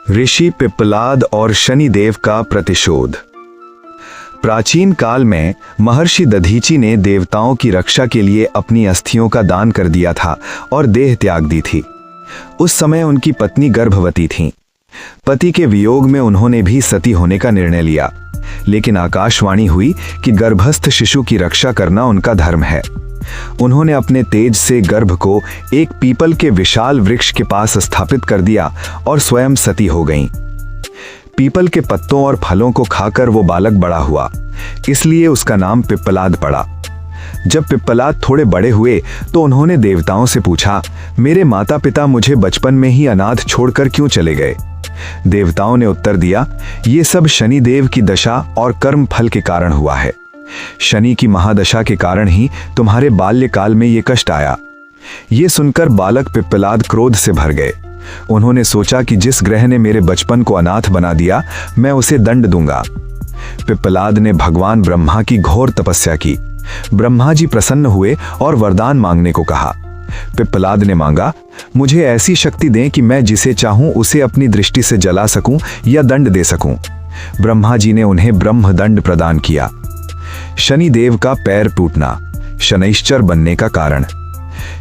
ऋषि पिप्पलाद और शनिदेव का प्रतिशोध। प्राचीन काल में महर्षि दधीचि ने देवताओं की रक्षा के लिए अपनी अस्थियों का दान कर दिया था और देह त्याग दी थी। उस समय उनकी पत्नी गर्भवती थीं। पति के वियोग में उन्होंने भी सती होने का निर्णय लिया, लेकिन आकाशवाणी हुई कि गर्भस्थ शिशु की रक्षा करना उनका धर्म है। उन्होंने अपने तेज से गर्भ को एक पीपल के विशाल वृक्ष के पास स्थापित कर दिया और स्वयं सती हो गईं। पीपल के पत्तों और फलों को खाकर वो बालक बड़ा हुआ, इसलिए उसका नाम पिप्पलाद पड़ा। जब पिप्पलाद थोड़े बड़े हुए तो उन्होंने देवताओं से पूछा, मेरे माता पिता मुझे बचपन में ही अनाथ छोड़कर क्यों चले गए? देवताओं ने उत्तर दिया, ये सब शनिदेव की दशा और कर्म फल के कारण हुआ है। शनि की महादशा के कारण ही तुम्हारे बाल्यकाल में ये कष्ट आया। ये सुनकर बालक पिप्पलाद क्रोध से भर गए। उन्होंने सोचा कि जिस ग्रह ने मेरे बचपन को अनाथ बना दिया, मैं उसे दंड दूंगा। पिप्पलाद ने भगवान ब्रह्मा की घोर तपस्या की। ब्रह्मा जी प्रसन्न हुए और वरदान मांगने को कहा। पिप्पलाद ने मांगा, मुझे ऐसी शक्ति दें कि मैं जिसे चाहूं उसे अपनी दृष्टि से जला सकूं या दंड दे सकूं। ब्रह्मा जी ने उन्हें ब्रह्मदंड प्रदान किया। शनिदेव का पैर टूटना, शनैश्चर बनने का कारण।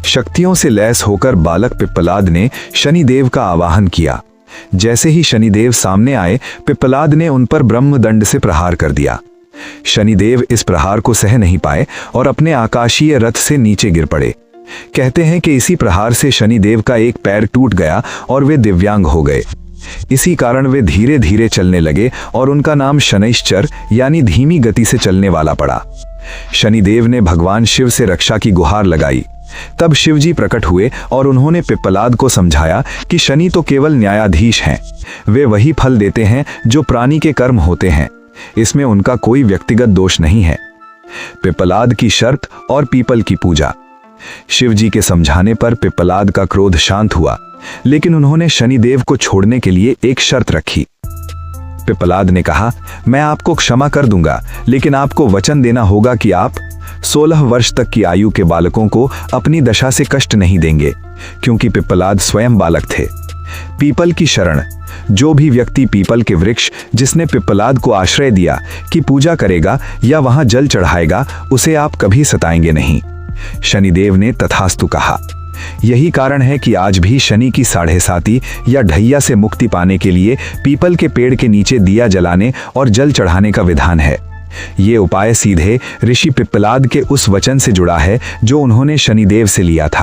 शक्तियों से लैस होकर बालक पिप्पलाद ने शनिदेव का आवाहन किया। जैसे ही शनिदेव सामने आए, पिप्पलाद ने उन पर ब्रह्मदंड से प्रहार कर दिया। शनिदेव इस प्रहार को सह नहीं पाए और अपने आकाशीय रथ से नीचे गिर पड़े। कहते हैं कि इसी प्रहार से शनिदेव का एक पैर टूट गया और वे दिव्यांग हो गए। इसी कारण वे धीरे धीरे चलने लगे और उनका नाम शनैश्चर यानी धीमी गति से चलने वाला पड़ा। शनिदेव ने भगवान शिव से रक्षा की गुहार लगाई। तब शिवजी प्रकट हुए और उन्होंने पिप्पलाद को समझाया कि शनि तो केवल न्यायाधीश हैं। वे वही फल देते हैं जो प्राणी के कर्म होते हैं। इसमें उनका कोई व्यक्तिगत दोष नहीं है। पिप्पलाद की शर्त और पीपल की पूजा। शिवजी के समझाने पर पिप्पलाद का क्रोध शांत हुआ, लेकिन उन्होंने शनिदेव को छोड़ने के लिए एक शर्त रखी। पिप्पलाद ने कहा, मैं आपको क्षमा कर दूंगा, लेकिन आपको वचन देना होगा कि आप 16 वर्ष तक की आयु के बालकों को अपनी दशा से कष्ट नहीं देंगे, क्योंकि पिप्पलाद स्वयं बालक थे। पीपल की शरण। जो भी व्यक्ति पीपल के वृक्ष जिसने पिप्पलाद को आश्रय दिया की पूजा करेगा या वहां जल चढ़ाएगा, उसे आप कभी सताएंगे नहीं। शनिदेव ने तथास्तु कहा। यही कारण है कि आज भी शनि की 7.5 या ढैया से मुक्ति पाने के लिए पीपल के पेड़ के नीचे दिया जलाने और जल चढ़ाने का विधान है। ये उपाय सीधे ऋषि पिप्पलाद के उस वचन से जुड़ा है जो उन्होंने शनिदेव से लिया था।